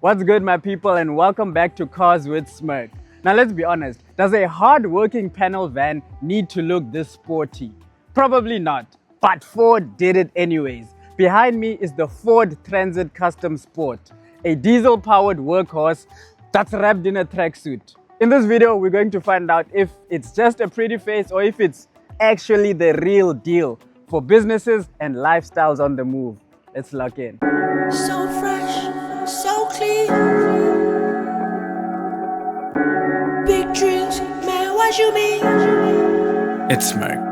What's good, my people, and welcome back to Cars with Smirk. Now, let's be honest, does a hard-working panel van need to look this sporty? Probably not, but Ford did it anyways. Behind me is the Ford Transit Custom Sport, a diesel-powered workhorse that's wrapped in a tracksuit. In this video, we're going to find out if it's just a pretty face or if it's actually the real deal for businesses and lifestyles on the move. Let's lock in. So fresh, so clean. Big dreams, man, what you mean? It's Smirk.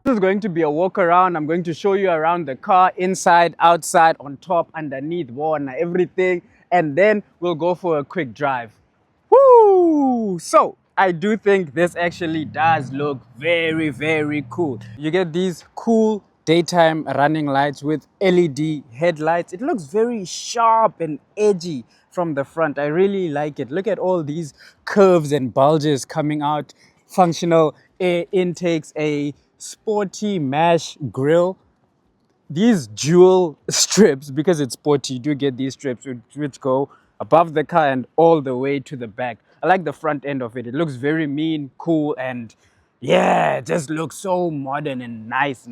This is going to be a walk around. I'm going to show you around the car, inside, outside, on top, underneath, warna, everything. And then we'll go for a quick drive. Woo! So, I do think this actually does look very, very cool. You get these cool daytime running lights with LED headlights. It looks very sharp and edgy from the front. I really like it. Look at all these curves and bulges coming out. Functional air intakes, a sporty mesh grille. These dual strips, because it's sporty, you do get these strips which go above the car and all the way to the back. I like the front end of it. It looks very mean, cool, and yeah, it just looks so modern and nice.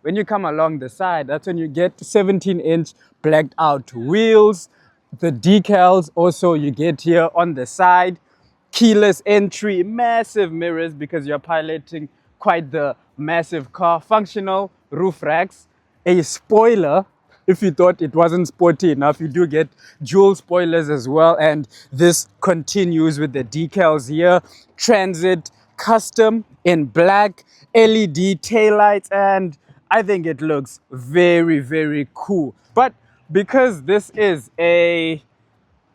When you come along the side, that's when you get 17-inch blacked out wheels. The decals also you get here on the side. Keyless entry, massive mirrors because you're piloting quite the massive car. Functional roof racks, a spoiler. If you thought it wasn't sporty enough, you do get dual spoilers as well. And this continues with the decals here. Transit custom in black, LED taillights, and I think it looks very, very cool. But because this is a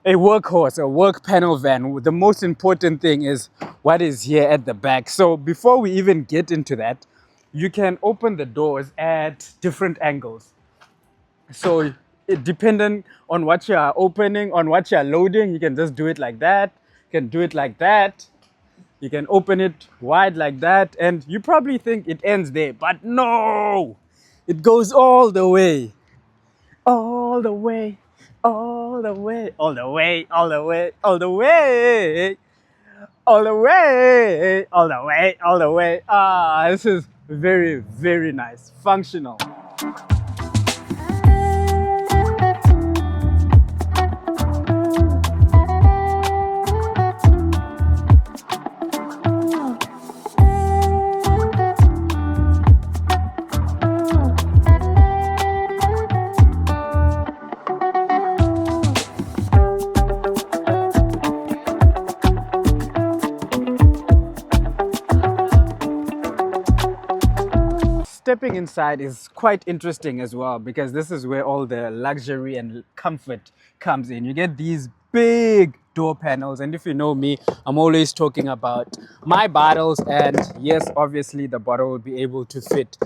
workhorse, a work panel van, the most important thing is what is here at the back. So before we even get into that, you can open the doors at different angles. So depending on what you are opening, on what you are loading, you can just do it like that. You can do it like that. You can open it wide like that. And you probably think it ends there, but no! It goes all the way. All the way. All the way, all the way, all the way, all the way, all the way, all the way, all the way. Ah, this is very, very nice. Functional. Stepping inside is quite interesting as well because this is where all the luxury and comfort comes in. You get these big door panels, and if you know me, I'm always talking about my bottles, and yes, obviously the bottle will be able to fit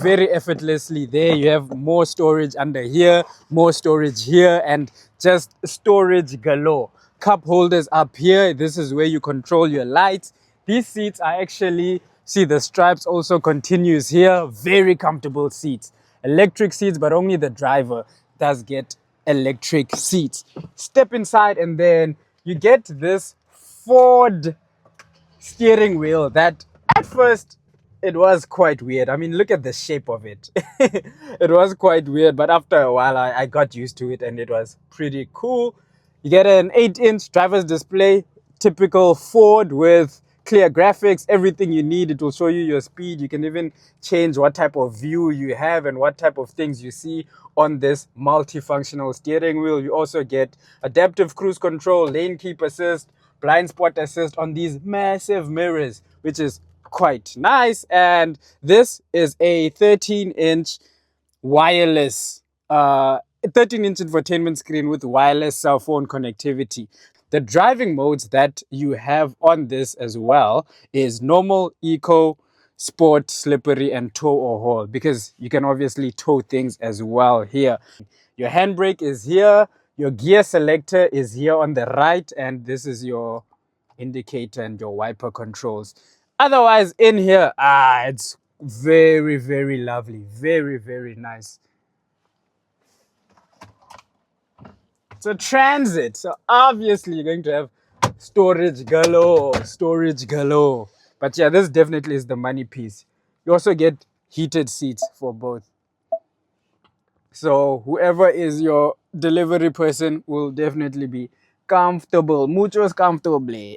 very effortlessly there. You have more storage under here, more storage here, and just storage galore. Cup holders up here. This is where you control your lights. These seats are actually, see, the stripes also continues here. Very comfortable seats. Electric seats, but only the driver does get electric seats. Step inside and then you get this Ford steering wheel that at first it was quite weird. I mean, look at the shape of it. It was quite weird, but after a while I got used to it and it was pretty cool. You get an 8-inch driver's display, typical Ford with clear graphics, everything you need. It will show you your speed. You can even change what type of view you have and what type of things you see on this multifunctional steering wheel. You also get adaptive cruise control, lane keep assist, blind spot assist on these massive mirrors, which is quite nice. And this is a 13-inch wireless 13-inch infotainment screen with wireless cell phone connectivity. The driving modes that you have on this as well is normal, eco, sport, slippery, and tow or haul, because you can obviously tow things as well here. Your handbrake is here, your gear selector is here on the right, and this is your indicator and your wiper controls. Otherwise, in here, it's very, very lovely. Very, very nice. It's a transit, so obviously you're going to have storage galore, storage galore. But yeah, this definitely is the money piece. You also get heated seats for both. So whoever is your delivery person will definitely be comfortable, muchos comfortably.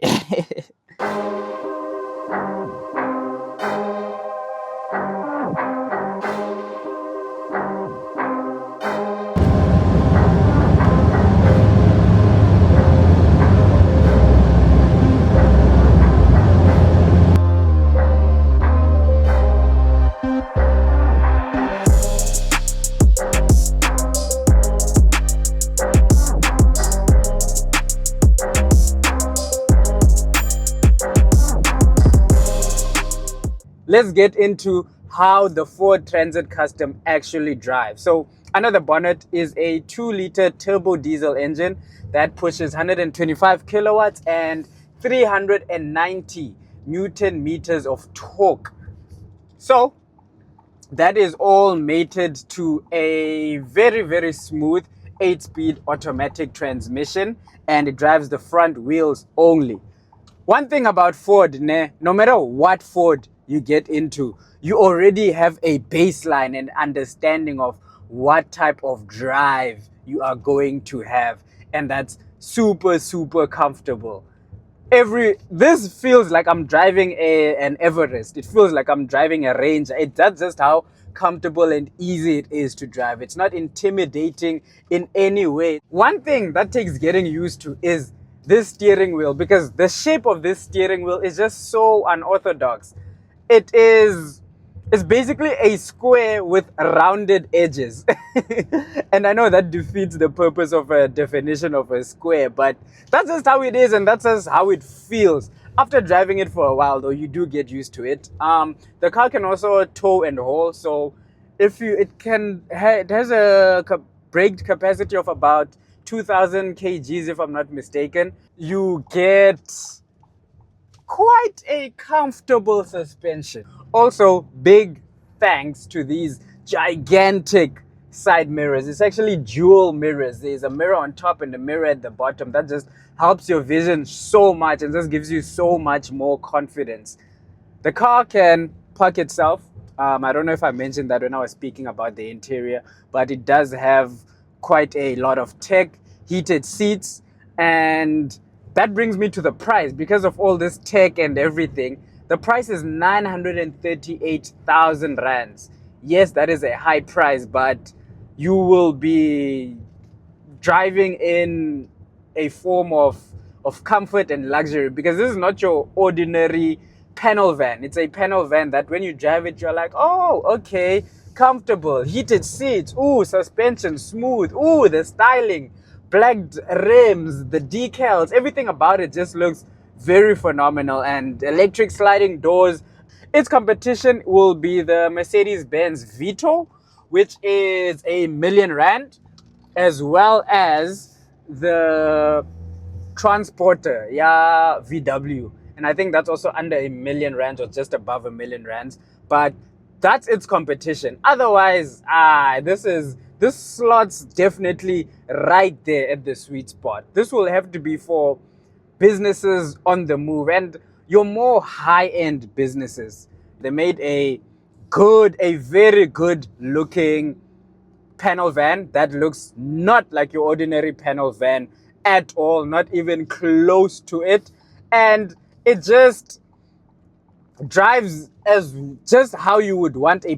Let's get into how the Ford Transit Custom actually drives. So under the bonnet is a 2-liter turbo diesel engine that pushes 125 kilowatts and 390 Newton meters of torque. So that is all mated to a very, very smooth 8-speed automatic transmission, and it drives the front wheels only. One thing about Ford, no matter what Ford you get into, you already have a baseline and understanding of what type of drive you are going to have. And that's super, super comfortable. This feels like I'm driving an Everest. It feels like I'm driving a Ranger. That's just how comfortable and easy it is to drive. It's not intimidating in any way. One thing that takes getting used to is this steering wheel, because the shape of this steering wheel is just so unorthodox. It's basically a square with rounded edges. And I know that defeats the purpose of a definition of a square, but that's just how it is and that's just how it feels. After driving it for a while though, you do get used to it. The car can also tow and haul, so it has a brake capacity of about 2,000 kgs if I'm not mistaken. You get quite a comfortable suspension. Also, big thanks to these gigantic side mirrors. It's actually dual mirrors. There's a mirror on top and a mirror at the bottom. That just helps your vision so much and just gives you so much more confidence. The car can park itself. I don't know if I mentioned that when I was speaking about the interior, but it does have quite a lot of tech, heated seats, and that brings me to the price. Because of all this tech and everything, the price is 938,000 rands. Yes, that is a high price, but you will be driving in a form of comfort and luxury, because this is not your ordinary panel van. It's a panel van that when you drive it, you're like, oh, okay, comfortable, heated seats, ooh, suspension smooth, ooh, the styling, blacked rims, the decals, everything about it just looks very phenomenal. And electric sliding doors. Its competition will be the Mercedes-Benz Vito, which is R1,000,000, as well as the Transporter, yeah, VW. And I think that's under R1,000,000 or just above R1,000,000. But that's its competition. Otherwise, this slot's definitely right there at the sweet spot. This will have to be for businesses on the move and your more high-end businesses. They made a very good looking panel van that looks not like your ordinary panel van at all, not even close to it. And it just drives as just how you would want a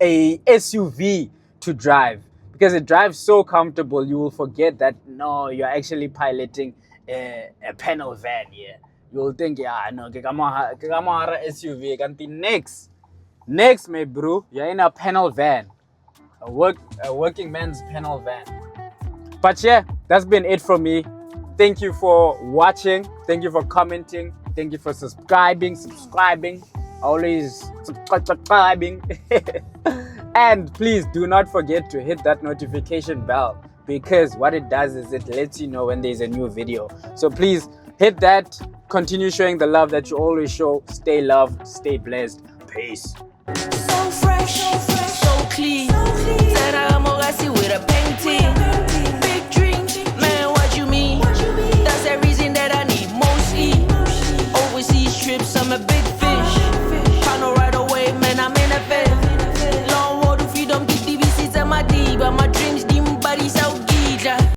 SUV to drive, because it drives so comfortable. You will forget that no, you're actually piloting a panel van here. You will think, yeah, no, ke ka mohara SUV. Kanti next, my bro, you're in a panel van, a working man's panel van. But yeah, that's been it from me. Thank you for watching. Thank you for commenting. Thank you for subscribing. Always subscribing. And please do not forget to hit that notification bell, because what it does is it lets you know when there's a new video. So please hit that. Continue showing the love that you always show. Stay loved. Stay blessed. Peace. So fresh, so clean. Said I'm with a Peng Ting.